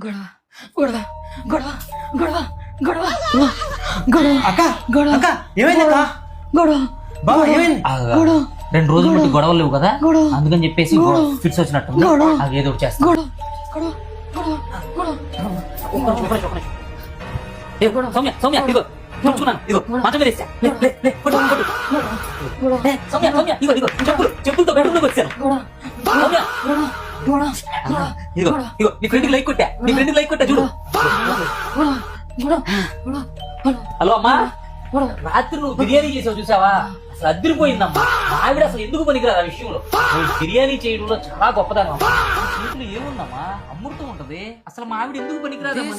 గొడవ గొడవ గొడవ గొడవ గొడవ గొడవ అక్క గొడవ అక్క ఏమైంది అక్క గొడవ బావ ఏమైంది? 2 రోజులు బట్టి గొడవలు లేవు కదా గొడవ. అందుకని చెప్పేసి గొడవ. ఫిట్స్ వచ్చినట్టు గొడవ. అది ఏదో ఒకటి చేస్తా గొడవ గొడవ గొడవ గొడవ సౌమ్య సౌమ్య ఇదిగో చూసుకున్నాను ఇదిగో మంచం మీద వేసా లే, లే, లే, కొట్టు, కొట్టు. లే, సౌమ్య సౌమ్య ఇదిగో ఇదిగో చెప్పులతో బెడ్రూమ్లోకి వచ్చాను సౌమ్య ఇదిగో ఇదిగో నీ ఫ్రెండ్కి లైక్ కొట్టా నీ ఫ్రెండ్కి లైక్ కొట్టా చూడు హలో అమ్మా రాత్రి నువ్వు బిర్యానీ చేసావు చూసావా అసలు అద్దరిపోయిందమ్మా ఆవిడ అసలు ఎందుకు పనికిరాదు ఆ విషయంలో నువ్వు బిర్యానీ చేయడంలో చాలా గొప్పదానం చేతులు ఏముందమ్మా అమృతం ఉంటది అసలు మా ఆవిడ ఎందుకు పనికిరాదమ్మా